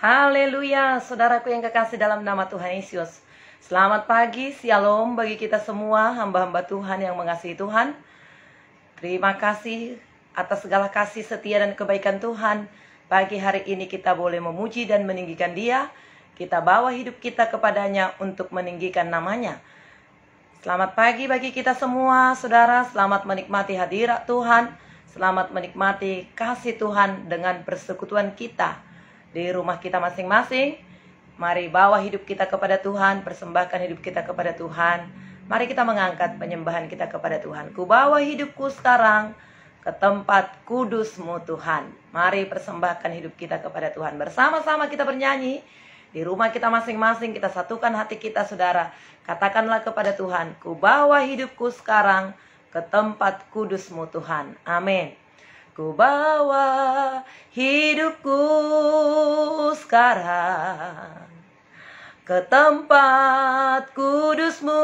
Haleluya, saudaraku yang kekasih dalam nama Tuhan Yesus. Selamat pagi, shalom bagi kita semua, hamba-hamba Tuhan yang mengasihi Tuhan. Terima kasih atas segala kasih setia dan kebaikan Tuhan. Pagi hari ini kita boleh memuji dan meninggikan Dia. Kita bawa hidup kita kepadanya untuk meninggikan namanya. Selamat pagi bagi kita semua, saudara. Selamat menikmati hadirat Tuhan. Selamat menikmati kasih Tuhan dengan persekutuan kita di rumah kita masing-masing. Mari bawa hidup kita kepada Tuhan, persembahkan hidup kita kepada Tuhan. Mari kita mengangkat penyembahan kita kepada Tuhan. Ku bawa hidupku sekarang ke tempat kudus-Mu Tuhan. Mari persembahkan hidup kita kepada Tuhan. Bersama-sama kita bernyanyi di rumah kita masing-masing. Kita satukan hati kita, saudara. Katakanlah kepada Tuhan, ku bawa hidupku sekarang ke tempat kudus-Mu Tuhan. Amin. Ku bawa hidupku sekarang ke tempat kudus-Mu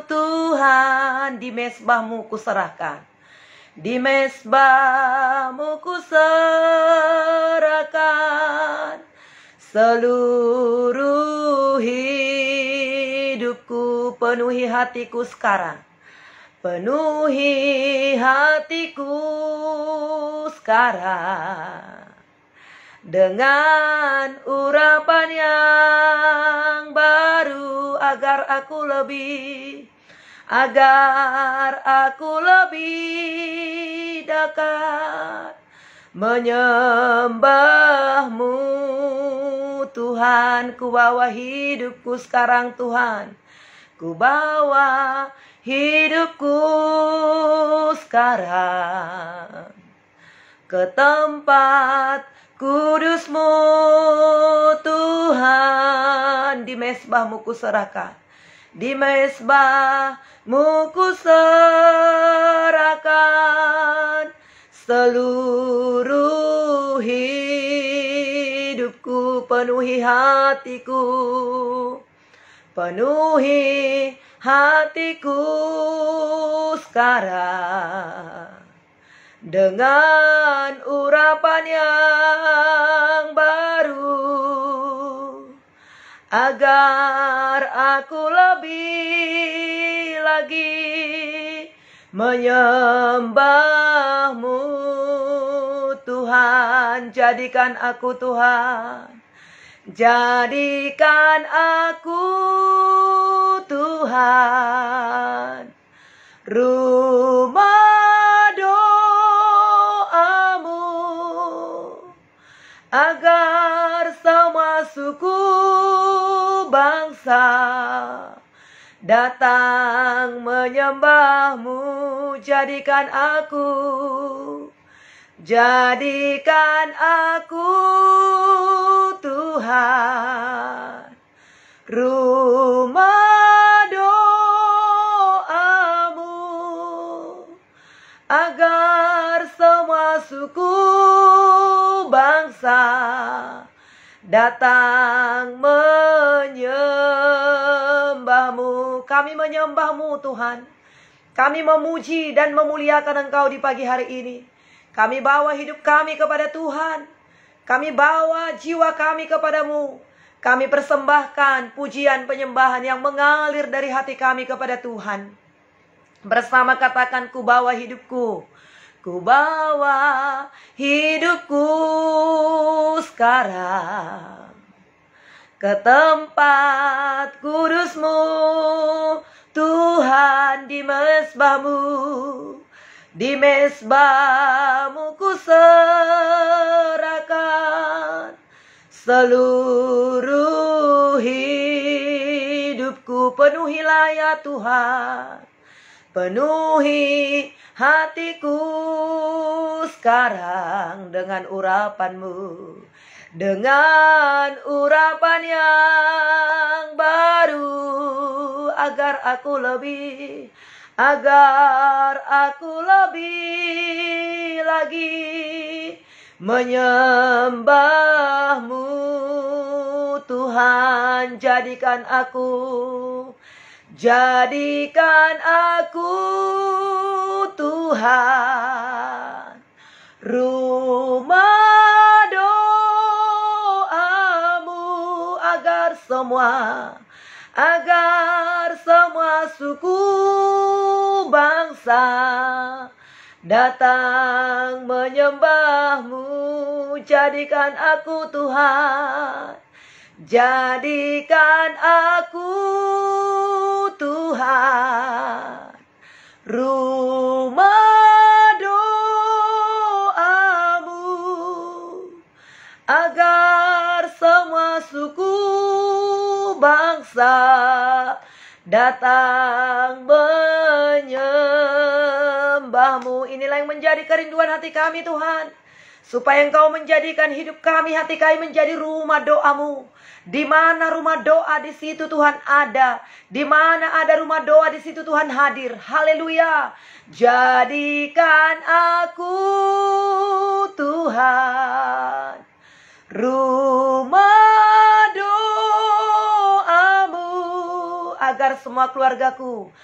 Tuhan. Di mezbah-Mu kuserahkan, di mezbah-Mu kuserahkan seluruh hidupku. Penuhi hatiku sekarang, penuhi hatiku sekarang dengan urapan yang baru, agar aku lebih dekat menyembah-Mu Tuhan. Ku bawa hidupku sekarang Tuhan, ku bawa hidupku sekarang ke tempat kudus-Mu Tuhan. Di mezbah-Mu kuserahkan, di mezbah-Mu kuserahkan seluruh hidupku. Penuhi hatiku, penuhi hatiku sekarang dengan urapan yang baru, agar aku lebih lagi menyembah-Mu Tuhan. Jadikan aku Tuhan, jadikan aku Tuhan, rumah doa-Mu, agar semua suku bangsa datang menyembah-Mu. Jadikan aku Tuhan, rumah doa-Mu, agar semua suku bangsa datang menyembah-Mu. Kami menyembah-Mu Tuhan. Kami memuji dan memuliakan Engkau di pagi hari ini. Kami bawa hidup kami kepada Tuhan. Kami bawa jiwa kami kepadamu. Kami persembahkan pujian penyembahan yang mengalir dari hati kami kepada Tuhan. Bersama katakan, ku bawa hidupku. Ku bawa hidupku sekarang ke tempat kudus-Mu Tuhan. Di mezbah-Mu, di mezbah-Mu kuserahkan seluruh hidupku. Penuhilah ya Tuhan, penuhi hatiku sekarang dengan urapan-Mu, dengan urapan yang baru, agar aku lebih lagi menyembah-Mu Tuhan. Jadikan aku Tuhan, rumah doa agar semua suku bangsa datang menyembah-Mu. Jadikan aku Tuhan, jadikan aku Tuhan, rumah doa-Mu, agar semua suku bangsa datang menyembah-Mu. Inilah yang menjadi kerinduan hati kami Tuhan, supaya Engkau menjadikan hidup kami, hati kami menjadi rumah doa-Mu. Di mana rumah doa, di situ Tuhan ada. Di mana ada rumah doa, di situ Tuhan hadir. Haleluya. Jadikan aku Tuhan, rumah doa-Mu, agar semua keluargaku,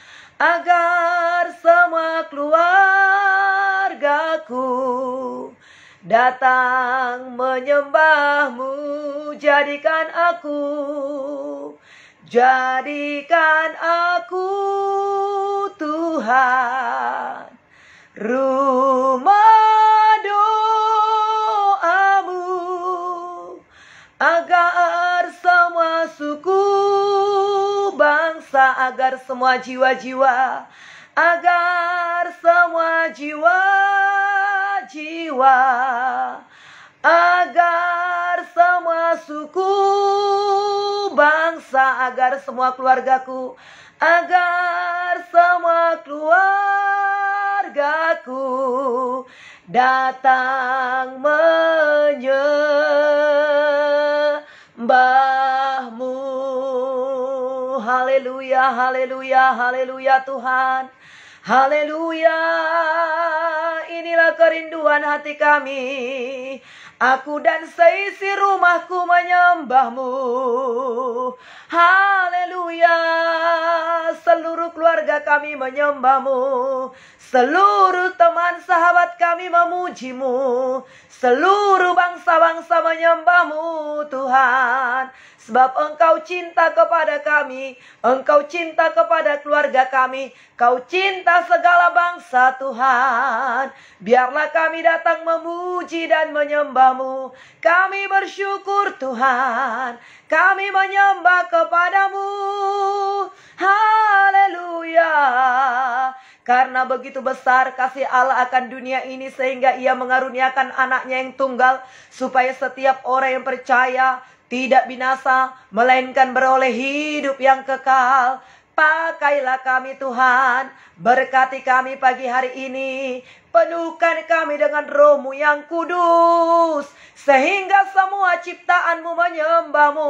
datang menyembah-Mu. Jadikan aku Tuhan, rumah doa-Mu, agar semua suku bangsa, agar semua jiwa-jiwa, agar semua jiwa-jiwa, agar semua suku bangsa, agar semua keluargaku, agar semua keluargaku datang menyembah-Mu. Haleluya, haleluya, haleluya Tuhan. Haleluya. Inilah kerinduan hati kami. Aku dan seisi rumahku menyembah-Mu. Haleluya. Seluruh keluarga kami menyembah-Mu. Seluruh teman sahabat kami memuji-Mu. Seluruh bangsa-bangsa menyembah-Mu Tuhan. Sebab Engkau cinta kepada kami, Engkau cinta kepada keluarga kami, Kau cinta segala bangsa Tuhan. Biarlah kami datang memuji dan menyembah-Mu. Kami bersyukur Tuhan, kami menyembah kepadamu. Haleluya. Karena begitu besar kasih Allah akan dunia ini, sehingga Ia mengaruniakan anaknya yang tunggal, supaya setiap orang yang percaya tidak binasa, melainkan beroleh hidup yang kekal. Pakailah kami Tuhan, berkati kami pagi hari ini, penuhkan kami dengan Roh-Mu yang kudus, sehingga semua ciptaan-Mu menyembah-Mu.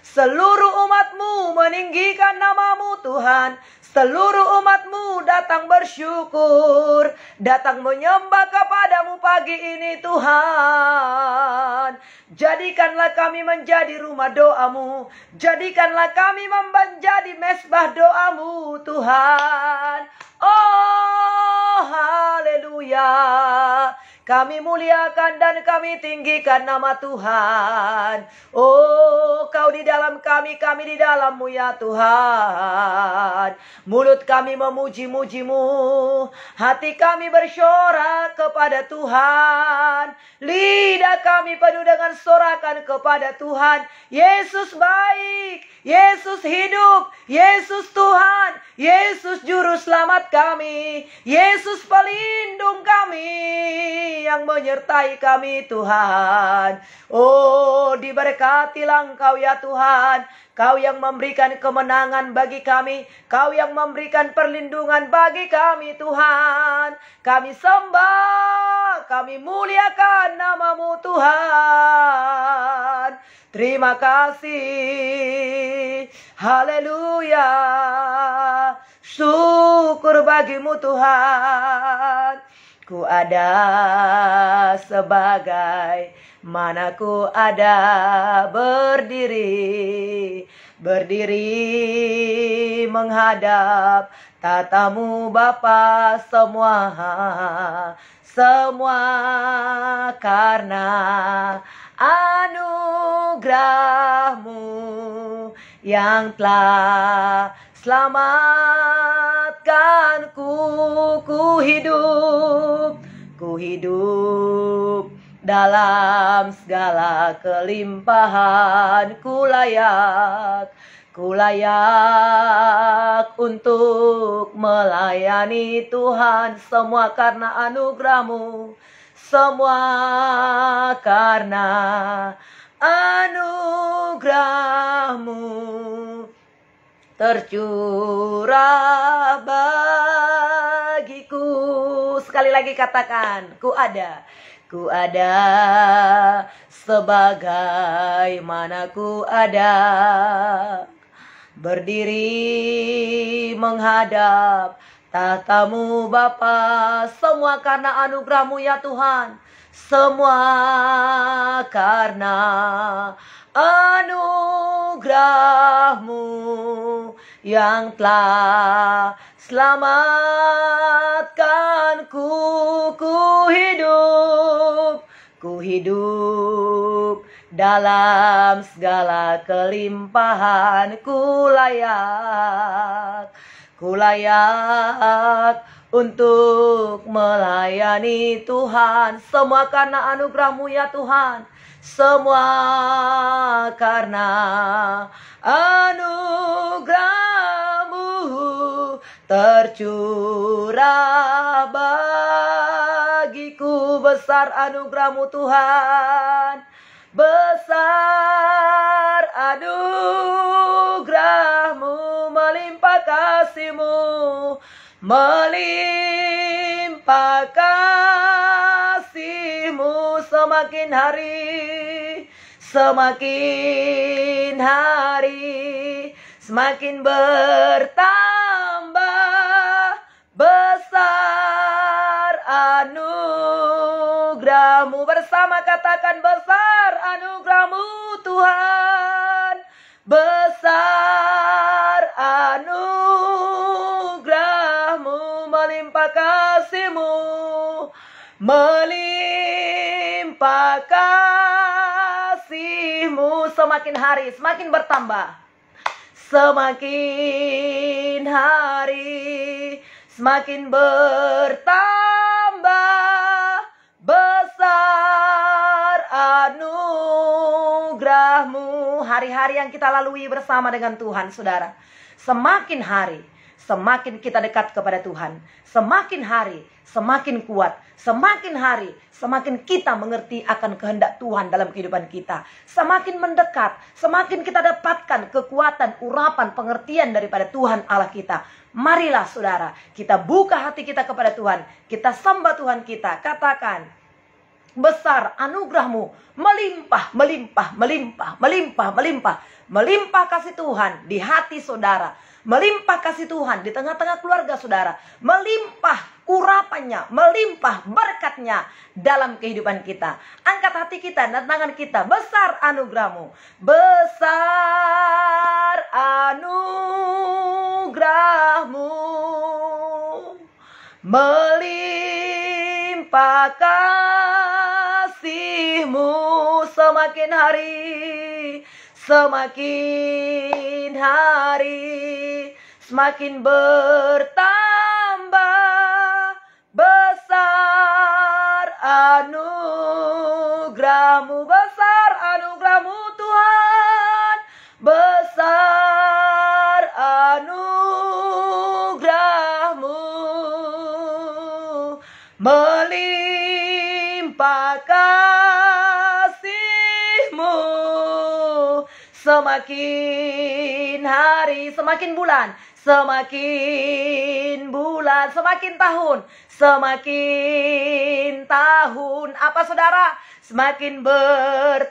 Seluruh umat-Mu meninggikan nama-Mu Tuhan. Seluruh umat-Mu datang bersyukur, datang menyembah kepadamu pagi ini Tuhan. Jadikanlah kami menjadi rumah doa-Mu. Jadikanlah kami menjadi mesbah doa-Mu Tuhan. Oh haleluya. Kami muliakan dan kami tinggikan nama Tuhan. Oh, Kau di dalam kami di dalam-Mu ya Tuhan. Mulut kami memuji-muji-Mu, hati kami bersorak kepada Tuhan. Lidah kami penuh dengan sorakan kepada Tuhan. Yesus baik, Yesus hidup, Yesus Tuhan, Yesus juru selamat kami, Yesus pelindung kami, yang menyertai kami Tuhan. Oh, diberkatilah Engkau ya Tuhan. Kau yang memberikan kemenangan bagi kami, Kau yang memberikan perlindungan bagi kami Tuhan. Kami sembah, kami muliakan nama-Mu Tuhan. Terima kasih. Haleluya. Syukur bagi-Mu Tuhan. Ku ada sebagai mana ku ada berdiri menghadap tatamu Bapa semua karena anugerah anugerahmu yang telah selamatkanku. Ku hidup dalam segala kelimpahan. Ku layak untuk melayani Tuhan. Semua karena anugerahmu, semua karena anugerahmu tercurah bagiku. Sekali lagi katakan, ku ada sebagaimana ku ada, berdiri menghadap tahta-Mu Bapa. Semua karena anugerah-Mu ya Tuhan, semua karena anugerah-Mu yang telah selamatkanku. Ku hidup dalam segala kelimpahan. Ku layak untuk melayani Tuhan. Semua karena anugerah-Mu ya Tuhan, semua karena anugerah-Mu tercurah bagiku. Besar anugerah-Mu Tuhan, besar anugerah-Mu, melimpah kasih-Mu, melimpah kasih-Mu. Semakin hari semakin bertambah besar anugerah-Mu. Bersama katakan, besar anugerah-Mu Tuhan, besar anugerah-Mu, melimpah kasih-Mu, melimpah kasih-Mu. Semakin hari semakin bertambah, semakin hari semakin bertambah besar anugerah-Mu. Hari-hari yang kita lalui bersama dengan Tuhan, saudara, semakin hari semakin kita dekat kepada Tuhan, semakin hari semakin kuat, semakin hari semakin kita mengerti akan kehendak Tuhan dalam kehidupan kita. Semakin mendekat, semakin kita dapatkan kekuatan, urapan, pengertian daripada Tuhan Allah kita. Marilah saudara, kita buka hati kita kepada Tuhan, kita sembah Tuhan kita. Katakan, besar anugerah-Mu, melimpah, melimpah, melimpah, melimpah, melimpah. Melimpah kasih Tuhan di hati saudara, melimpah kasih Tuhan di tengah-tengah keluarga saudara, melimpah urapannya, melimpah berkatnya dalam kehidupan kita. Angkat hati kita dan tangan kita. Besar anugerah-Mu, besar anugerah-Mu, melimpah kasih-Mu. Semakin hari semakin bertambah besar anugerah-Mu, besar anugerah-Mu Tuhan, besar anugerah-Mu, melimpah kasih-Mu. Semakin hari, semakin bulan, semakin tahun, apa saudara? Semakin bertambah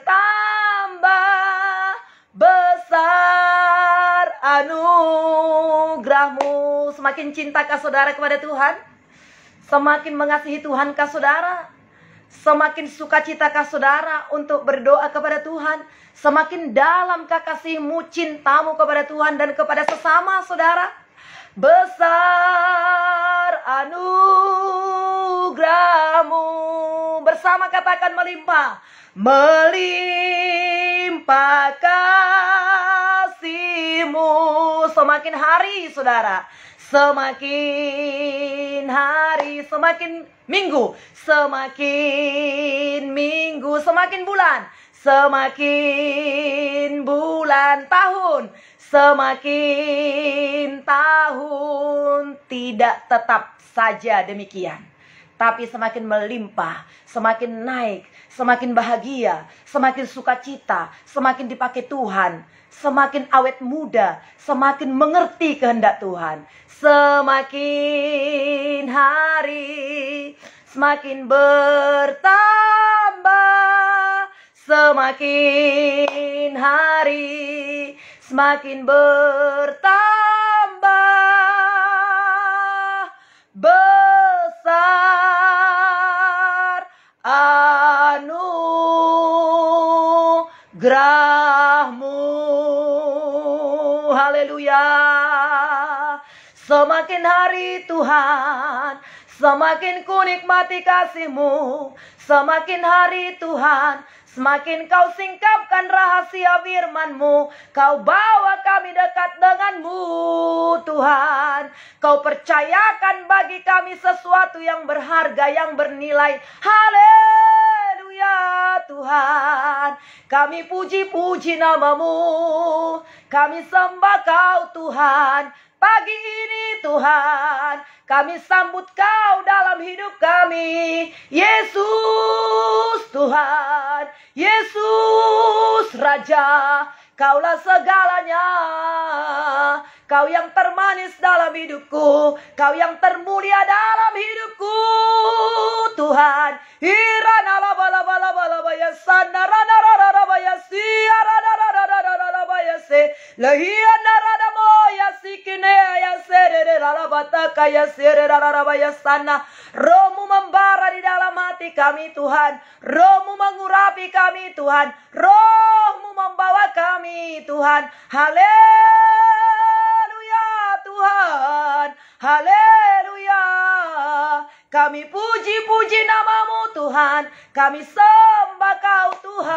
besar anugerah-Mu. Semakin cintakah saudara kepada Tuhan? Semakin mengasihi Tuhankah saudara? Semakin sukacitakah saudara untuk berdoa kepada Tuhan? Semakin dalamkah kasih-Mu, cinta-Mu kepada Tuhan dan kepada sesama saudara? Besar anugerah-Mu. Bersama katakan, melimpah, melimpah semakin hari saudara, semakin hari, semakin minggu, semakin minggu, semakin bulan, semakin bulan, tahun, semakin tahun. Tidak tetap saja demikian, tapi semakin melimpah, semakin naik, semakin bahagia, semakin sukacita, semakin dipakai Tuhan, semakin awet muda, semakin mengerti kehendak Tuhan. Semakin hari, semakin bertambah, semakin hari, semakin bertambah, besar anugerahmu. Haleluya. Semakin hari Tuhan, semakin ku nikmati kasih-Mu. Semakin hari Tuhan, semakin Kau singkapkan rahasia firman-Mu. Kau bawa kami dekat dengan-Mu Tuhan. Kau percayakan bagi kami sesuatu yang berharga, yang bernilai. Haleluya Tuhan. Kami puji-puji nama-Mu. Kami sembah Kau Tuhan. Pagi ini Tuhan, kami sambut Kau dalam hidup kami. Yesus Tuhan, Yesus Raja, Kaulah segalanya. Kau yang termanis dalam hidupku, Kau yang termulia dalam hidupku Tuhan. Irana laba laba laba laba ya sana rana rana raba ya sia rana rana rana rana ya se lahiana rana mo ya sikine ya sere rana bataka ya sere rana rana ya sana. Rohmu membara di dalam hati kami Tuhan, Rohmu mengurapi kami Tuhan, Rohmu membawa kami Tuhan. Haleluya Tuhan, haleluya. Kami puji-puji nama-Mu Tuhan, kami sembah Kau Tuhan.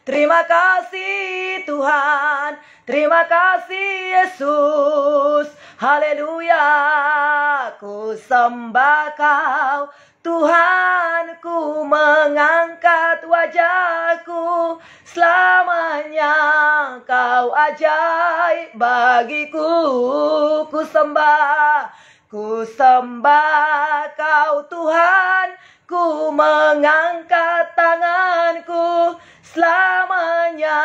Terima kasih Tuhan, terima kasih Yesus. Haleluya, ku sembah Kau Tuhan, ku mengangkat wajahku. Selamanya Kau ajaib bagiku. Ku sembah Kau Tuhan, ku mengangkat tanganku. Selamanya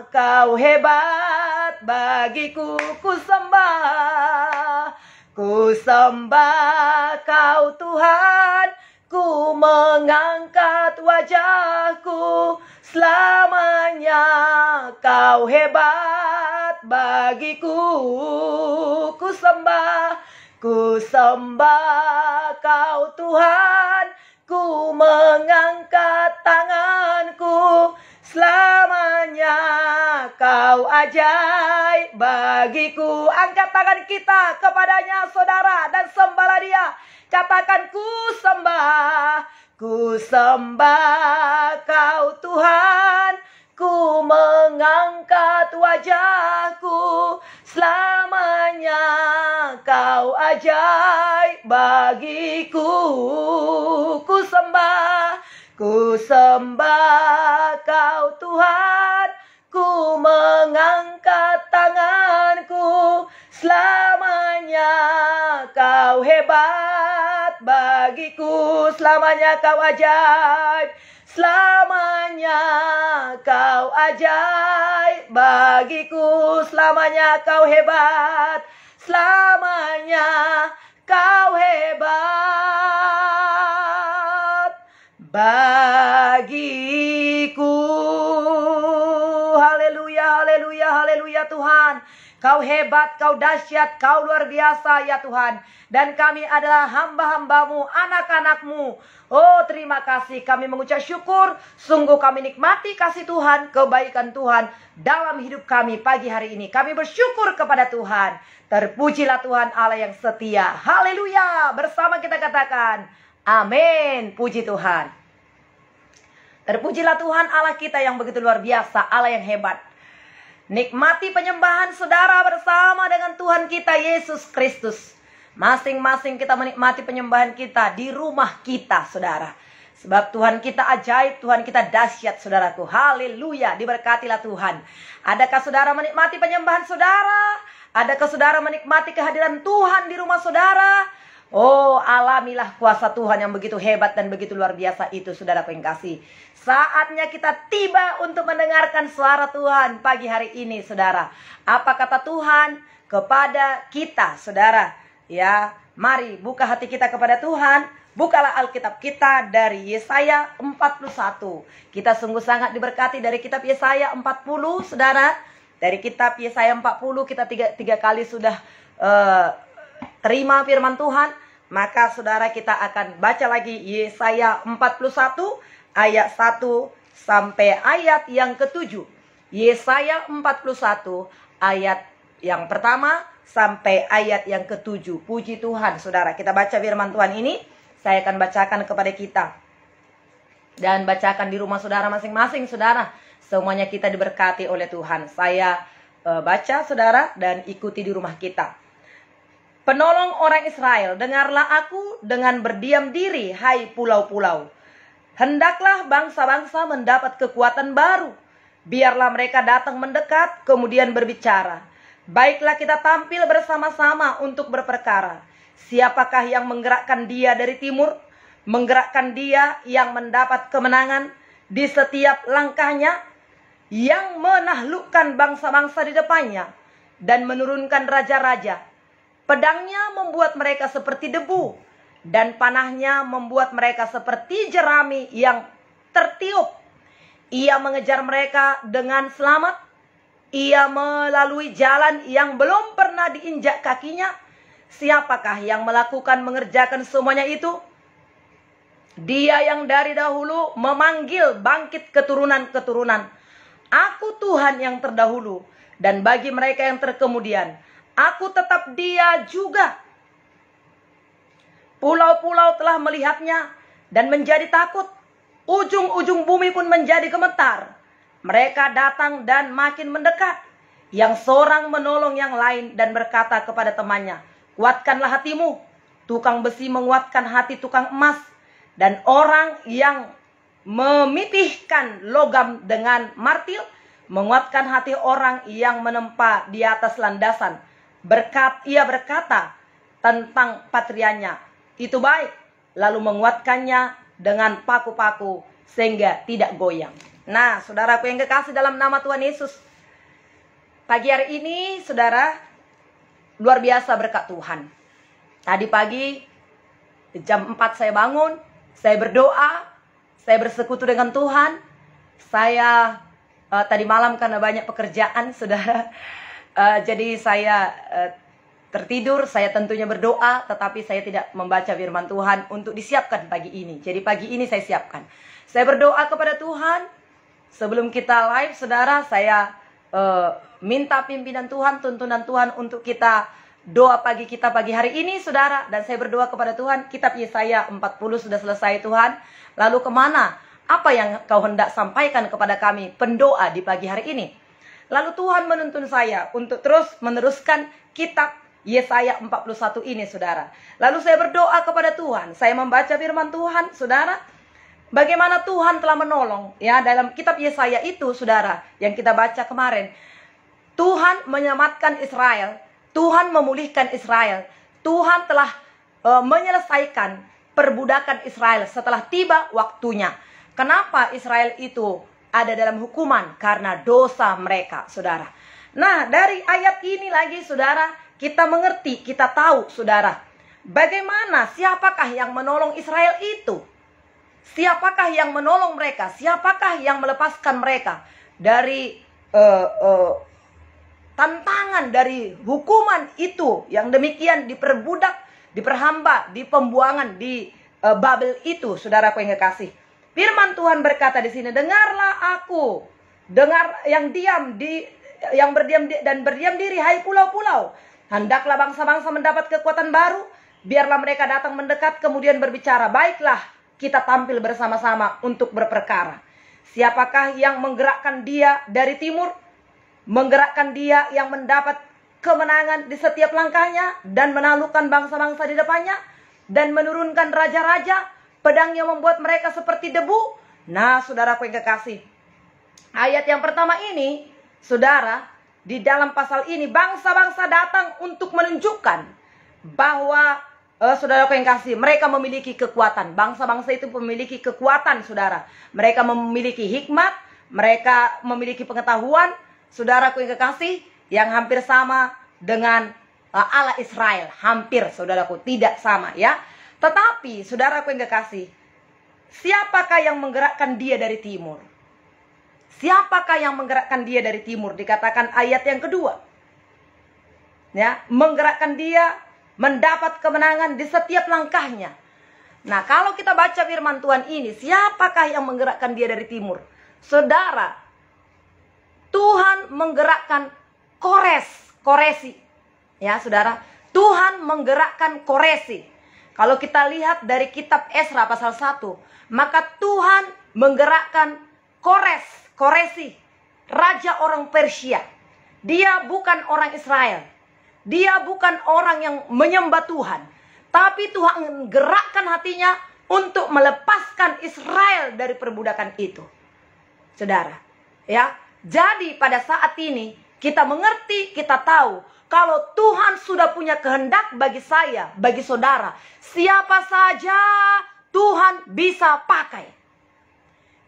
Kau hebat bagiku. Ku sembah Kau Tuhan, ku mengangkat wajahku. Selamanya Kau hebat bagiku. Ku sembah Kau Tuhan, ku mengangkat tanganku. Selamanya Kau ajaib bagiku. Angkat tangan kita kepadanya saudara, dan sembahlah Dia. Katakan ku sembah Kau Tuhan, ku mengangkat wajahku. Selamanya Kau ajaib bagiku. Ku sembah Kau Tuhan, ku mengangkat tanganku. Selamanya Kau hebat bagiku. Selamanya Kau ajaib, selamanya Kau ajaib bagiku. Selamanya Kau hebat, selamanya Kau hebat bagiku. Haleluya, haleluya, haleluya Tuhan. Kau hebat, Kau dahsyat, Kau luar biasa ya Tuhan. Dan kami adalah hamba-hamba-Mu, anak-anak-Mu. Oh, terima kasih, kami mengucap syukur. Sungguh kami nikmati kasih Tuhan, kebaikan Tuhan dalam hidup kami pagi hari ini. Kami bersyukur kepada Tuhan. Terpujilah Tuhan Allah yang setia. Haleluya. Bersama kita katakan amin. Puji Tuhan. Terpujilah Tuhan Allah kita yang begitu luar biasa, Allah yang hebat. Nikmati penyembahan saudara bersama dengan Tuhan kita Yesus Kristus. Masing-masing kita menikmati penyembahan kita di rumah kita, saudara. Sebab Tuhan kita ajaib, Tuhan kita dahsyat, saudaraku. Haleluya, diberkatilah Tuhan. Adakah saudara menikmati penyembahan saudara? Adakah saudara menikmati kehadiran Tuhan di rumah saudara? Oh, alamilah kuasa Tuhan yang begitu hebat dan begitu luar biasa itu, saudaraku yang kasih. Saatnya kita tiba untuk mendengarkan suara Tuhan pagi hari ini, saudara. Apa kata Tuhan kepada kita, saudara? Ya, mari buka hati kita kepada Tuhan. Bukalah Alkitab kita dari Yesaya 41. Kita sungguh sangat diberkati dari kitab Yesaya 40, saudara. Dari kitab Yesaya 40 kita tiga kali sudah terima firman Tuhan. Maka saudara kita akan baca lagi Yesaya 41 ayat 1 sampai ayat yang ke-7. Yesaya 41 ayat yang pertama sampai ayat yang ke-7. Puji Tuhan, saudara. Kita baca firman Tuhan ini. Saya akan bacakan kepada kita. Dan bacakan di rumah saudara masing-masing, saudara. Semuanya kita diberkati oleh Tuhan. Saya baca, saudara, dan ikuti di rumah kita. Penolong orang Israel, dengarlah aku dengan berdiam diri, hai pulau-pulau. Hendaklah bangsa-bangsa mendapat kekuatan baru. Biarlah mereka datang mendekat, kemudian berbicara. Baiklah kita tampil bersama-sama untuk berperkara. Siapakah yang menggerakkan dia dari timur? Menggerakkan dia yang mendapat kemenangan di setiap langkahnya? Yang menaklukkan bangsa-bangsa di depannya dan menurunkan raja-raja. Pedangnya membuat mereka seperti debu, dan panahnya membuat mereka seperti jerami yang tertiup. Ia mengejar mereka dengan selamat. Ia melalui jalan yang belum pernah diinjak kakinya. Siapakah yang melakukan mengerjakan semuanya itu? Dia yang dari dahulu memanggil bangkit keturunan-keturunan. Aku Tuhan yang terdahulu, dan bagi mereka yang terkemudian, aku tetap dia juga. Pulau-pulau telah melihatnya dan menjadi takut. Ujung-ujung bumi pun menjadi gemetar. Mereka datang dan makin mendekat. Yang seorang menolong yang lain dan berkata kepada temannya, kuatkanlah hatimu. Tukang besi menguatkan hati tukang emas. Dan orang yang memipihkan logam dengan martil menguatkan hati orang yang menempa di atas landasan. Ia berkata tentang patrianya, itu baik, lalu menguatkannya dengan paku-paku sehingga tidak goyang. Nah, saudaraku yang kekasih dalam nama Tuhan Yesus, pagi hari ini, saudara, luar biasa berkat Tuhan. Tadi pagi jam 4 saya bangun, saya berdoa, saya bersekutu dengan Tuhan. Saya tadi malam karena banyak pekerjaan, saudara. Jadi saya tertidur, saya tentunya berdoa, tetapi saya tidak membaca firman Tuhan untuk disiapkan pagi ini. Jadi pagi ini saya siapkan. Saya berdoa kepada Tuhan. Sebelum kita live, saudara, saya minta pimpinan Tuhan, tuntunan Tuhan untuk kita doa pagi kita pagi hari ini, saudara. Dan saya berdoa kepada Tuhan, kitab Yesaya 40 sudah selesai Tuhan. Lalu kemana? Apa yang kau hendak sampaikan kepada kami pendoa di pagi hari ini? Lalu Tuhan menuntun saya untuk terus meneruskan kitab Yesaya 41 ini, saudara. Lalu saya berdoa kepada Tuhan. Saya membaca firman Tuhan, saudara. Bagaimana Tuhan telah menolong, ya, dalam kitab Yesaya itu, saudara, yang kita baca kemarin. Tuhan menyelamatkan Israel. Tuhan memulihkan Israel. Tuhan telah menyelesaikan perbudakan Israel setelah tiba waktunya. Kenapa Israel itu ada dalam hukuman? Karena dosa mereka, saudara. Nah, dari ayat ini lagi, saudara, kita mengerti, kita tahu, saudara, bagaimana, siapakah yang menolong Israel itu? Siapakah yang menolong mereka? Siapakah yang melepaskan mereka dari tantangan, dari hukuman itu yang demikian diperbudak, diperhamba, di pembuangan di Babel itu, saudaraku yang kekasih. Firman Tuhan berkata di sini, dengarlah aku, dengar yang berdiam diri, hai pulau-pulau. Hendaklah bangsa-bangsa mendapat kekuatan baru, biarlah mereka datang mendekat kemudian berbicara. Baiklah, kita tampil bersama-sama untuk berperkara. Siapakah yang menggerakkan dia dari timur? menggerakkan Dia yang mendapat kemenangan di setiap langkahnya dan menaklukkan bangsa-bangsa di depannya dan menurunkan raja-raja, pedangnya membuat mereka seperti debu. Nah, saudaraku yang kekasih, ayat yang pertama ini, saudara, di dalam pasal ini bangsa-bangsa datang untuk menunjukkan bahwa saudaraku yang kasih, mereka memiliki kekuatan. Bangsa-bangsa itu memiliki kekuatan, saudara. Mereka memiliki hikmat, mereka memiliki pengetahuan, saudaraku yang kekasih, yang hampir sama dengan Allah Israel. Hampir, saudaraku, tidak sama ya. Tetapi, saudaraku yang kekasih, siapakah yang menggerakkan Dia dari timur? Siapakah yang menggerakkan Dia dari timur? Dikatakan ayat yang kedua. Ya, menggerakkan Dia mendapat kemenangan di setiap langkahnya. Nah, kalau kita baca firman Tuhan ini, siapakah yang menggerakkan Dia dari timur? Saudara, Tuhan menggerakkan Koresi. Ya, saudara, Tuhan menggerakkan Koresi. Kalau kita lihat dari kitab Esra pasal 1, maka Tuhan menggerakkan Koresi, raja orang Persia. Dia bukan orang Israel. Dia bukan orang yang menyembah Tuhan. Tapi Tuhan gerakkan hatinya untuk melepaskan Israel dari perbudakan itu. Saudara, ya. Jadi pada saat ini kita mengerti, kita tahu kalau Tuhan sudah punya kehendak bagi saya, bagi saudara, siapa saja Tuhan bisa pakai.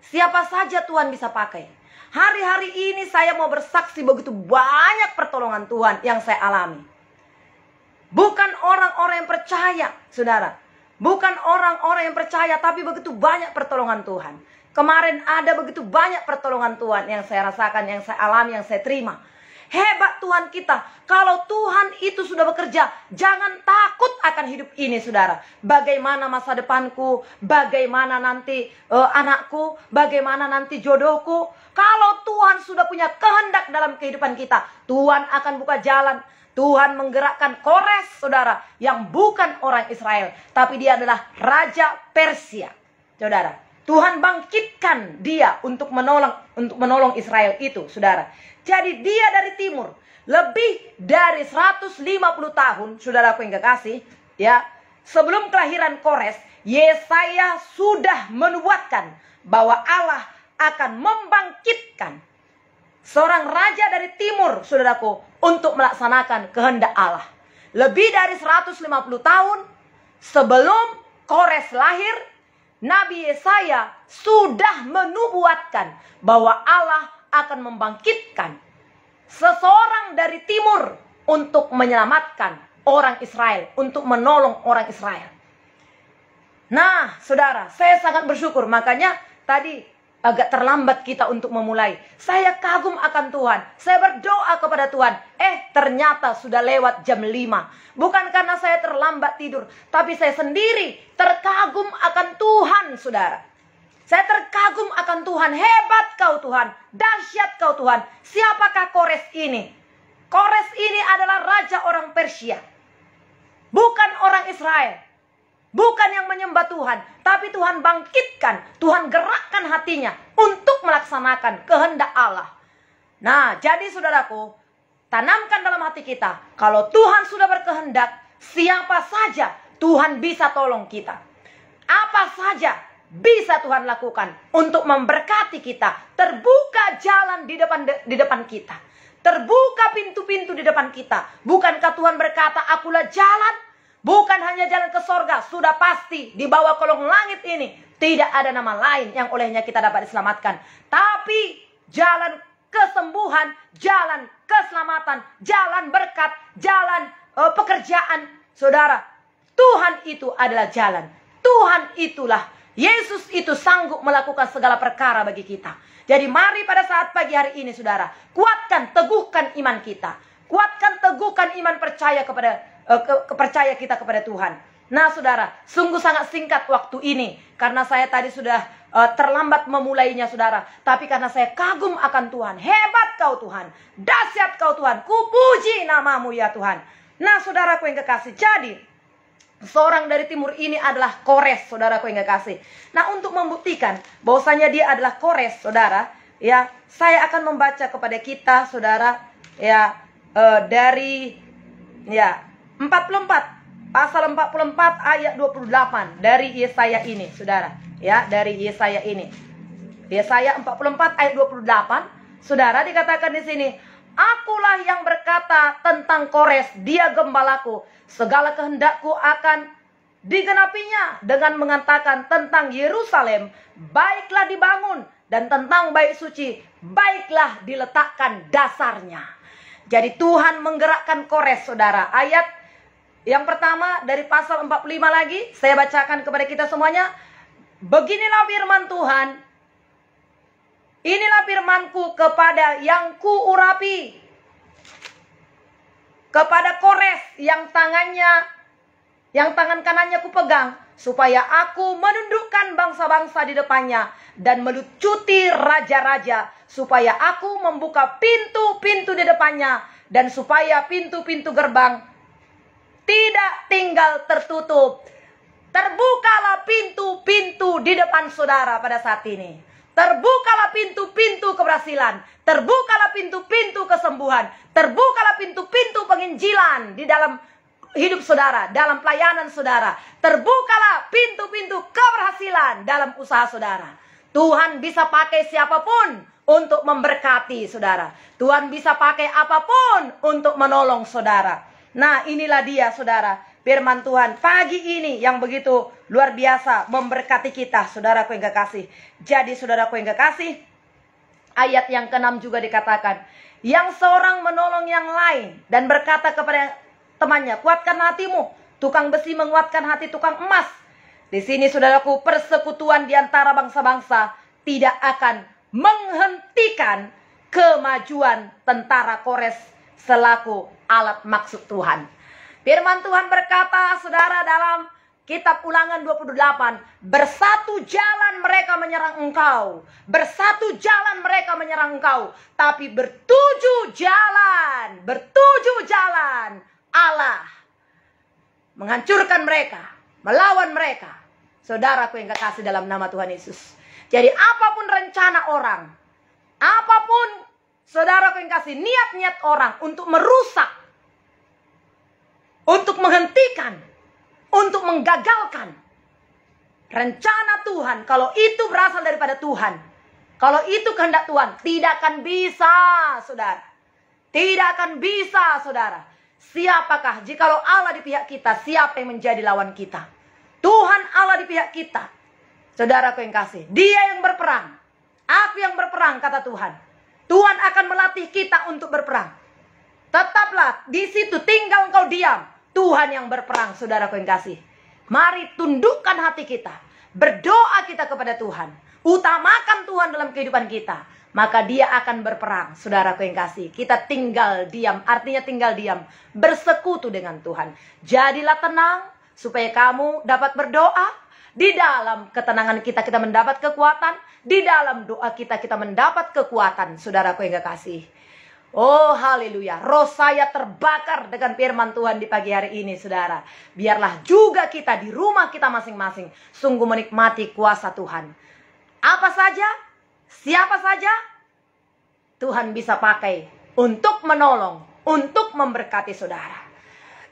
Siapa saja Tuhan bisa pakai. Hari-hari ini saya mau bersaksi begitu banyak pertolongan Tuhan yang saya alami. Bukan orang-orang yang percaya, saudara. Bukan orang-orang yang percaya, tapi begitu banyak pertolongan Tuhan. Kemarin ada begitu banyak pertolongan Tuhan yang saya rasakan, yang saya alami, yang saya terima. Hebat Tuhan kita. Kalau Tuhan itu sudah bekerja, jangan takut akan hidup ini, saudara. Bagaimana masa depanku, bagaimana nanti anakku, bagaimana nanti jodohku. Kalau Tuhan sudah punya kehendak dalam kehidupan kita, Tuhan akan buka jalan. Tuhan menggerakkan Kores, saudara, yang bukan orang Israel, tapi dia adalah Raja Persia, saudara. Tuhan bangkitkan dia untuk menolong Israel itu, saudara. Jadi dia dari timur, lebih dari 150 tahun, saudaraku yang kekasih, ya. Sebelum kelahiran Kores, Yesaya sudah menubuatkan bahwa Allah akan membangkitkan seorang raja dari timur, saudaraku, untuk melaksanakan kehendak Allah. Lebih dari 150 tahun sebelum Kores lahir, Nabi Yesaya sudah menubuatkan bahwa Allah akan membangkitkan seseorang dari timur untuk menyelamatkan orang Israel, untuk menolong orang Israel. Nah, saudara, saya sangat bersyukur. Makanya tadi agak terlambat kita untuk memulai. Saya kagum akan Tuhan. Saya berdoa kepada Tuhan. Ternyata sudah lewat jam 5. Bukan karena saya terlambat tidur, tapi saya sendiri terkagum akan Tuhan, saudara. Saya terkagum akan Tuhan. Hebat kau Tuhan. Dahsyat kau Tuhan. Siapakah Kores ini? Kores ini adalah raja orang Persia. Bukan orang Israel. Bukan yang menyembah Tuhan, tapi Tuhan bangkitkan, Tuhan gerakkan hatinya untuk melaksanakan kehendak Allah. Nah, jadi saudaraku, tanamkan dalam hati kita, kalau Tuhan sudah berkehendak, siapa saja Tuhan bisa tolong kita. Apa saja bisa Tuhan lakukan untuk memberkati kita. Terbuka jalan di depan kita. Terbuka pintu-pintu di depan kita. Bukankah Tuhan berkata, akulah jalan? Bukan hanya jalan ke sorga, sudah pasti di bawah kolong langit ini tidak ada nama lain yang olehnya kita dapat diselamatkan. Tapi jalan kesembuhan, jalan keselamatan, jalan berkat, jalan pekerjaan, saudara, Tuhan itu adalah jalan. Tuhan itulah, Yesus itu sanggup melakukan segala perkara bagi kita. Jadi mari pada saat pagi hari ini, saudara, kuatkan, teguhkan iman kita. Kuatkan, teguhkan iman percaya kita kepada Tuhan. Nah, saudara, sungguh sangat singkat waktu ini karena saya tadi sudah terlambat memulainya, saudara. Tapi karena saya kagum akan Tuhan. Hebat kau Tuhan. Dahsyat kau Tuhan. Kupuji namamu ya Tuhan. Nah, saudaraku yang kekasih, jadi seorang dari timur ini adalah Kores, saudaraku yang kekasih. Nah, untuk membuktikan bahwasanya dia adalah Kores, saudara, ya, saya akan membaca kepada kita, saudara, ya, dari ya 44, pasal 44 ayat 28 dari Yesaya ini, saudara, ya, dari Yesaya ini. Yesaya 44 ayat 28, saudara, dikatakan di sini, akulah yang berkata tentang Kores, dia gembalaku, segala kehendakku akan digenapinya, dengan mengatakan tentang Yerusalem, baiklah dibangun, dan tentang bait suci, baiklah diletakkan dasarnya. Jadi Tuhan menggerakkan Kores, saudara. Ayat yang pertama dari pasal 45 lagi, saya bacakan kepada kita semuanya. Beginilah firman Tuhan, inilah firmanku kepada yang kuurapi, kepada Kores yang tangan kanannya kupegang, supaya aku menundukkan bangsa-bangsa di depannya dan melucuti raja-raja, supaya aku membuka pintu-pintu di depannya, dan supaya pintu-pintu gerbang tidak tinggal tertutup. Terbukalah pintu-pintu di depan saudara pada saat ini. Terbukalah pintu-pintu keberhasilan. Terbukalah pintu-pintu kesembuhan. Terbukalah pintu-pintu penginjilan di dalam hidup saudara, dalam pelayanan saudara. Terbukalah pintu-pintu keberhasilan dalam usaha saudara. Tuhan bisa pakai siapapun untuk memberkati saudara. Tuhan bisa pakai apapun untuk menolong saudara. Nah, inilah dia, saudara, firman Tuhan pagi ini yang begitu luar biasa memberkati kita, saudaraku yang kekasih. Jadi, saudaraku yang kekasih, ayat yang ke-6 juga dikatakan, yang seorang menolong yang lain dan berkata kepada temannya, kuatkan hatimu. Tukang besi menguatkan hati tukang emas. Di sini, saudaraku, persekutuan di antara bangsa-bangsa tidak akan menghentikan kemajuan tentara Kores selaku alat maksud Tuhan. Firman Tuhan berkata, saudara, dalam kitab Ulangan 28, bersatu jalan mereka menyerang engkau, bersatu jalan mereka menyerang engkau, tapi bertujuh jalan Allah menghancurkan mereka, melawan mereka. Saudaraku yang kekasih dalam nama Tuhan Yesus. Jadi apapun rencana orang, apapun, saudaraku yang kasih, niat-niat orang untuk merusak, untuk menghentikan, untuk menggagalkan rencana Tuhan, kalau itu berasal daripada Tuhan, kalau itu kehendak Tuhan, tidak akan bisa, saudara. Tidak akan bisa, saudara. Siapakah, jikalau Allah di pihak kita, siapa yang menjadi lawan kita? Tuhan Allah di pihak kita. Saudaraku yang kasih, Dia yang berperang, aku yang berperang, kata Tuhan. Tuhan akan melatih kita untuk berperang. Tetaplah di situ, tinggal engkau diam. Tuhan yang berperang, saudaraku yang kasih. Mari tundukkan hati kita. Berdoa kita kepada Tuhan. Utamakan Tuhan dalam kehidupan kita. Maka Dia akan berperang, saudaraku yang kasih. Kita tinggal diam, artinya tinggal diam. Bersekutu dengan Tuhan. Jadilah tenang, supaya kamu dapat berdoa. Di dalam ketenangan kita mendapat kekuatan. Di dalam doa kita mendapat kekuatan, saudaraku yang kekasih. Oh haleluya, roh saya terbakar dengan firman Tuhan di pagi hari ini, saudara. Biarlah juga kita di rumah kita masing-masing sungguh menikmati kuasa Tuhan. Apa saja, siapa saja, Tuhan bisa pakai untuk menolong, untuk memberkati saudara.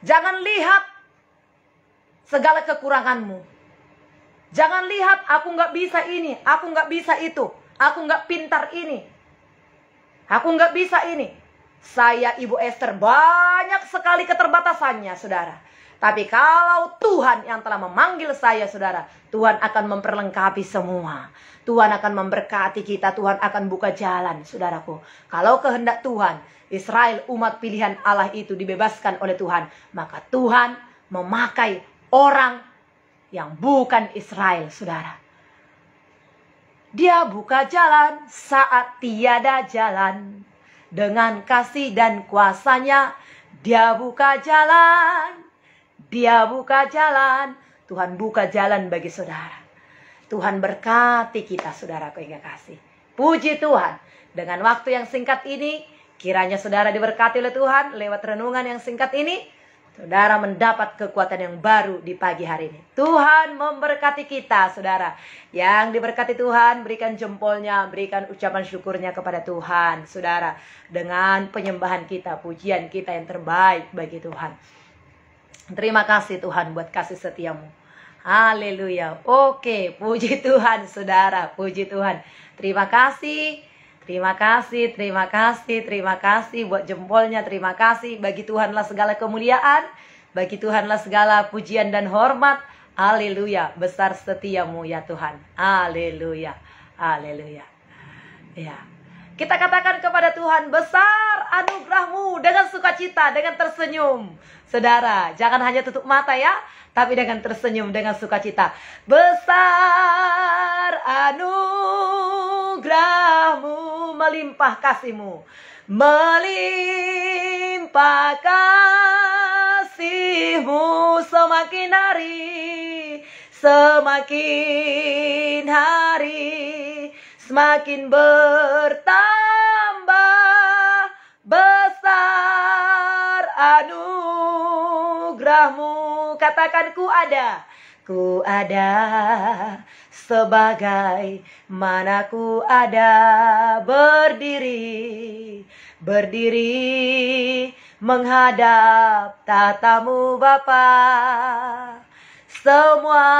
Jangan lihat segala kekuranganmu. Jangan lihat aku nggak bisa ini, aku nggak bisa itu, aku nggak pintar ini, aku nggak bisa ini. Saya Ibu Esther banyak sekali keterbatasannya, saudara. Tapi kalau Tuhan yang telah memanggil saya, saudara, Tuhan akan memperlengkapi semua. Tuhan akan memberkati kita, Tuhan akan buka jalan, saudaraku. Kalau kehendak Tuhan, Israel umat pilihan Allah itu dibebaskan oleh Tuhan, maka Tuhan memakai orang yang bukan Israel, saudara. Dia buka jalan saat tiada jalan. Dengan kasih dan kuasanya, Dia buka jalan. Dia buka jalan. Tuhan buka jalan bagi saudara. Tuhan berkati kita, saudaraku yang kasih. Puji Tuhan. Dengan waktu yang singkat ini, kiranya saudara diberkati oleh Tuhan lewat renungan yang singkat ini. Saudara mendapat kekuatan yang baru di pagi hari ini. Tuhan memberkati kita, saudara. Yang diberkati Tuhan, berikan jempolnya, berikan ucapan syukurnya kepada Tuhan, saudara. Dengan penyembahan kita, pujian kita yang terbaik bagi Tuhan. Terima kasih Tuhan buat kasih setiamu. Haleluya. Oke, puji Tuhan, saudara. Puji Tuhan. Terima kasih. Terima kasih, terima kasih, terima kasih buat jempolnya, terima kasih. Bagi Tuhanlah segala kemuliaan, bagi Tuhanlah segala pujian dan hormat. Haleluya, besar setiamu ya Tuhan. Haleluya, haleluya. Ya, kita katakan kepada Tuhan, besar anugerahmu dengan sukacita, dengan tersenyum. Saudara, jangan hanya tutup mata ya, tapi dengan tersenyum, dengan sukacita. Besar anugerahmu, melimpah kasihmu, melimpah kasihmu, semakin hari, semakin hari, semakin bertambah, besar anugerahmu. Katakan, ku ada sebagai mana ku ada, berdiri menghadap tatamu Bapa. Semua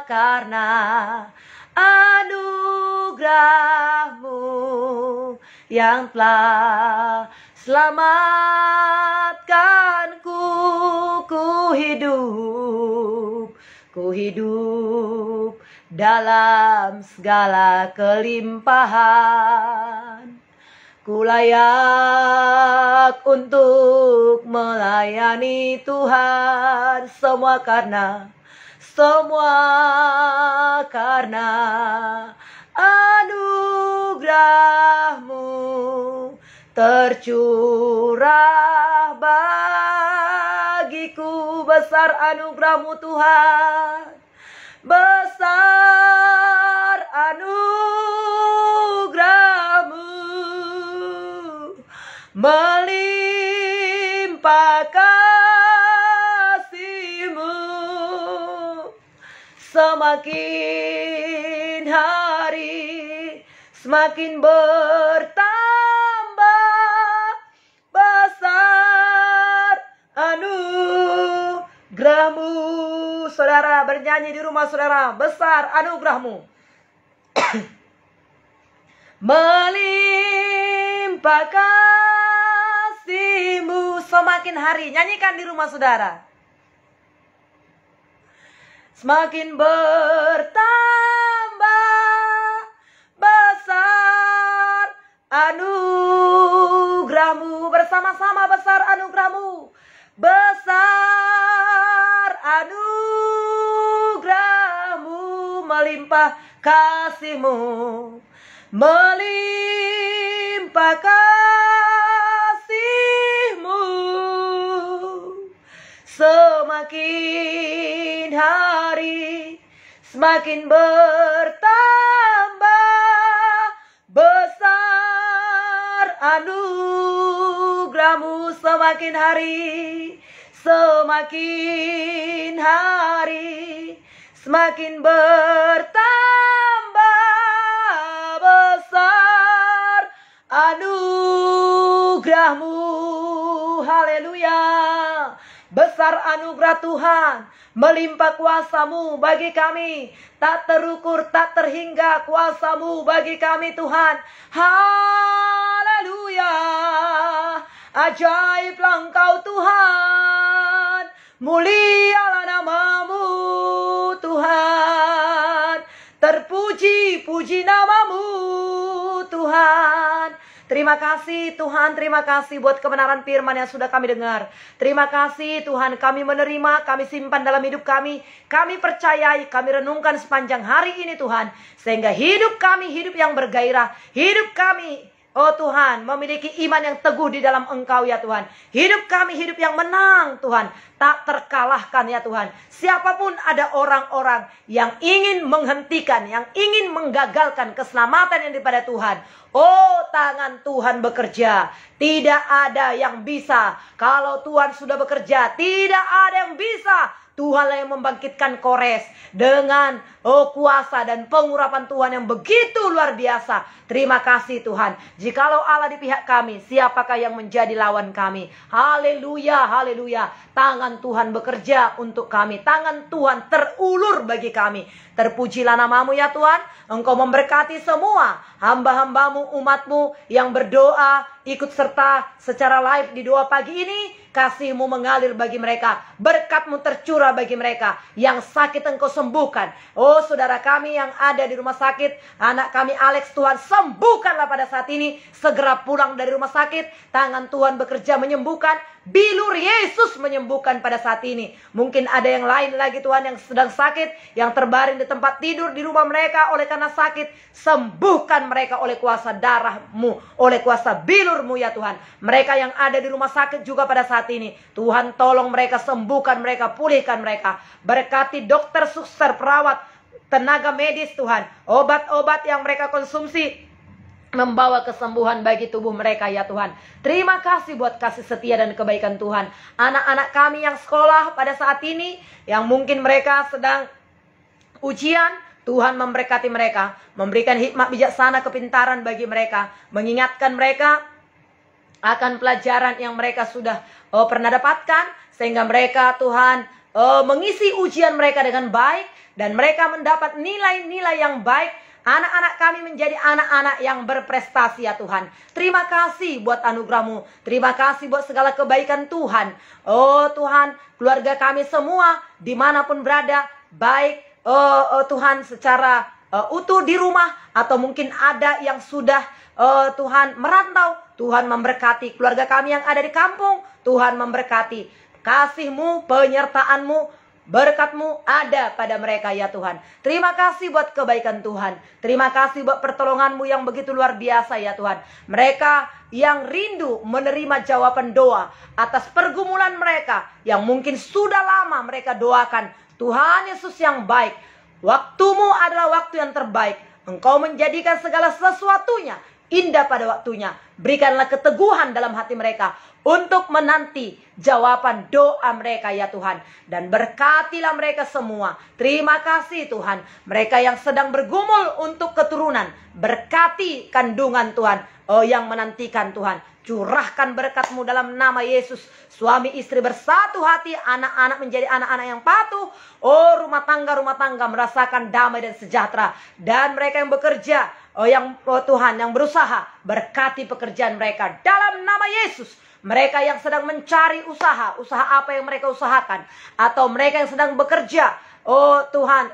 karena anugerahmu yang telah selamatkanku. Ku hidup dalam segala kelimpahan. Ku layak untuk melayani Tuhan. Semua karena anugerahmu tercurah bagiku. Besar anugerahmu Tuhan, besar anugerahmu, melimpah kasihmu, semakin hari semakin bertambah, besar anugerahmu. Saudara bernyanyi di rumah saudara, besar anugerahmu, melimpah kasihmu, semakin hari. Nyanyikan di rumah saudara. Semakin bertambah, besar anugerahmu. Bersama-sama, besar anugerahmu, besar anugerahmu, melimpah kasihmu, melimpah kasihmu, semakin hari semakin bertambah, besar anugerahmu, semakin hari semakin hari semakin bertambah, besar anugerahmu. Haleluya. Besar anugerah Tuhan, melimpah kuasamu bagi kami, tak terukur, tak terhingga kuasamu bagi kami Tuhan. Haleluya. Ajaiblah Engkau Tuhan, mulialah namamu Tuhan, terpuji-puji namamu Tuhan. Terima kasih Tuhan, terima kasih buat kebenaran firman yang sudah kami dengar. Terima kasih Tuhan, kami menerima, kami simpan dalam hidup kami. Kami percayai, kami renungkan sepanjang hari ini Tuhan. Sehingga hidup kami hidup yang bergairah. Hidup kami oh Tuhan, memiliki iman yang teguh di dalam Engkau ya Tuhan. Hidup kami hidup yang menang Tuhan, tak terkalahkan ya Tuhan. Siapapun ada orang-orang yang ingin menghentikan, yang ingin menggagalkan keselamatan yang daripada Tuhan, oh tangan Tuhan bekerja. Tidak ada yang bisa. Kalau Tuhan sudah bekerja, tidak ada yang bisa. Tuhanlah yang membangkitkan Kores dengan kuasa dan pengurapan Tuhan yang begitu luar biasa. Terima kasih Tuhan. Jikalau Allah di pihak kami, siapakah yang menjadi lawan kami? Haleluya, haleluya. Tangan Tuhan bekerja untuk kami. Tangan Tuhan terulur bagi kami. Terpujilah namamu ya Tuhan. Engkau memberkati semua hamba-hambamu, umatmu yang berdoa, ikut serta secara live di doa pagi ini. Kasih-Mu mengalir bagi mereka. Berkat-Mu tercurah bagi mereka. Yang sakit Engkau sembuhkan. Oh saudara kami yang ada di rumah sakit. Anak kami Alex, Tuhan sembuhkanlah pada saat ini. Segera pulang dari rumah sakit. Tangan Tuhan bekerja menyembuhkan. Bilur Yesus menyembuhkan pada saat ini. Mungkin ada yang lain lagi Tuhan yang sedang sakit, yang terbaring di tempat tidur di rumah mereka oleh karena sakit. Sembuhkan mereka oleh kuasa darah-Mu, oleh kuasa bilur-Mu ya Tuhan. Mereka yang ada di rumah sakit juga pada saat ini, Tuhan tolong mereka, sembuhkan mereka, pulihkan mereka. Berkati dokter, suster, perawat, tenaga medis Tuhan. Obat-obat yang mereka konsumsi membawa kesembuhan bagi tubuh mereka ya Tuhan. Terima kasih buat kasih setia dan kebaikan Tuhan. Anak-anak kami yang sekolah pada saat ini, yang mungkin mereka sedang ujian, Tuhan memberkati mereka, memberikan hikmat bijaksana, kepintaran bagi mereka, mengingatkan mereka akan pelajaran yang mereka sudah pernah dapatkan, sehingga mereka Tuhan mengisi ujian mereka dengan baik, dan mereka mendapat nilai-nilai yang baik. Anak-anak kami menjadi anak-anak yang berprestasi ya Tuhan. Terima kasih buat anugerah-Mu. Terima kasih buat segala kebaikan Tuhan. Oh Tuhan, keluarga kami semua dimanapun berada, baik Tuhan secara utuh di rumah, atau mungkin ada yang sudah Tuhan merantau. Tuhan memberkati keluarga kami yang ada di kampung. Tuhan memberkati. Kasih-Mu, penyertaan-Mu, berkat-Mu ada pada mereka ya Tuhan. Terima kasih buat kebaikan Tuhan. Terima kasih buat pertolongan-Mu yang begitu luar biasa ya Tuhan. Mereka yang rindu menerima jawaban doa atas pergumulan mereka yang mungkin sudah lama mereka doakan. Tuhan Yesus yang baik, waktu-Mu adalah waktu yang terbaik. Engkau menjadikan segala sesuatunya indah pada waktunya. Berikanlah keteguhan dalam hati mereka untuk menanti jawaban doa mereka ya Tuhan. Dan berkatilah mereka semua. Terima kasih Tuhan. Mereka yang sedang bergumul untuk keturunan, berkati kandungan Tuhan yang menantikan Tuhan. Curahkan berkat-Mu dalam nama Yesus. Suami istri bersatu hati, anak-anak menjadi anak-anak yang patuh. Oh rumah tangga merasakan damai dan sejahtera. Dan mereka yang bekerja, Tuhan yang berusaha, berkati pekerjaan mereka dalam nama Yesus. Mereka yang sedang mencari usaha apa yang mereka usahakan, atau mereka yang sedang bekerja, oh Tuhan,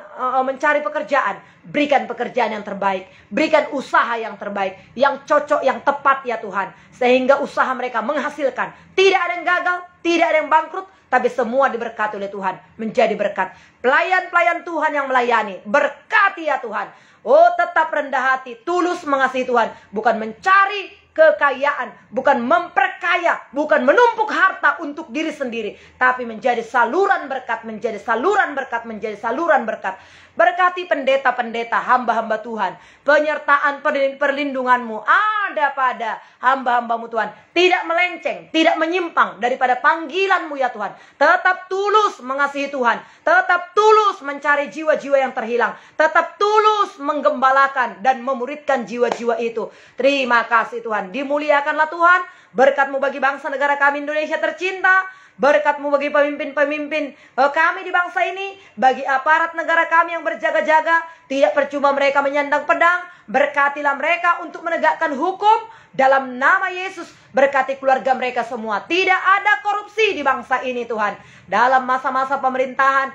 mencari pekerjaan, berikan pekerjaan yang terbaik, berikan usaha yang terbaik, yang cocok, yang tepat ya Tuhan, sehingga usaha mereka menghasilkan. Tidak ada yang gagal, tidak ada yang bangkrut, tapi semua diberkati oleh Tuhan, menjadi berkat. Pelayan-pelayan Tuhan yang melayani, berkati ya Tuhan. Oh tetap rendah hati, tulus mengasihi Tuhan, bukan mencari kekayaan, bukan memperkaya, bukan menumpuk harta untuk diri sendiri, tapi menjadi saluran berkat, menjadi saluran berkat, menjadi saluran berkat. Berkati pendeta-pendeta, hamba-hamba Tuhan. Penyertaan perlindungan-Mu ada pada hamba-hamba-Mu Tuhan. Tidak melenceng, tidak menyimpang daripada panggilan-Mu ya Tuhan. Tetap tulus mengasihi Tuhan. Tetap tulus mencari jiwa-jiwa yang terhilang. Tetap tulus menggembalakan dan memuridkan jiwa-jiwa itu. Terima kasih Tuhan. Dimuliakanlah Tuhan. Berkat-Mu bagi bangsa negara kami Indonesia tercinta. Berkat-Mu bagi pemimpin-pemimpin kami di bangsa ini, bagi aparat negara kami yang berjaga-jaga. Tidak percuma mereka menyandang pedang. Berkatilah mereka untuk menegakkan hukum dalam nama Yesus. Berkati keluarga mereka semua. Tidak ada korupsi di bangsa ini Tuhan. Dalam masa-masa pemerintahan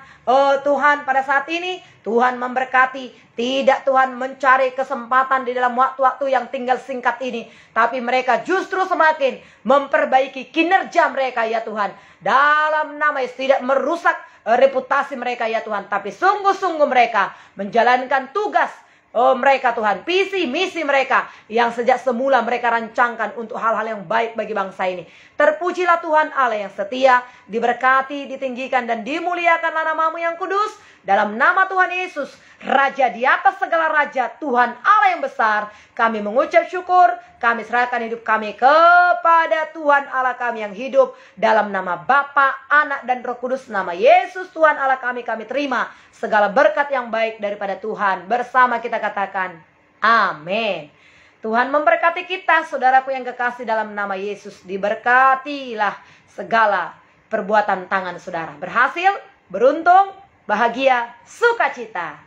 Tuhan pada saat ini, Tuhan memberkati. Tidak Tuhan mencari kesempatan di dalam waktu-waktu yang tinggal singkat ini, tapi mereka justru semakin memperbaiki kinerja mereka ya Tuhan. Dalam nama Yesus, tidak merusak reputasi mereka ya Tuhan, tapi sungguh-sungguh mereka menjalankan tugas Oh mereka Tuhan, visi misi mereka yang sejak semula mereka rancangkan untuk hal-hal yang baik bagi bangsa ini. Terpujilah Tuhan Allah yang setia, diberkati, ditinggikan dan dimuliakanlah nama-Mu yang kudus. Dalam nama Tuhan Yesus, Raja di atas segala raja, Tuhan Allah yang besar, kami mengucap syukur, kami serahkan hidup kami kepada Tuhan Allah kami yang hidup. Dalam nama Bapa, Anak dan Roh Kudus, nama Yesus Tuhan Allah kami terima segala berkat yang baik daripada Tuhan. Bersama kita katakan, amin. Tuhan memberkati kita, saudaraku yang kekasih dalam nama Yesus. Diberkatilah segala perbuatan tangan saudara. Berhasil, beruntung, bahagia, sukacita.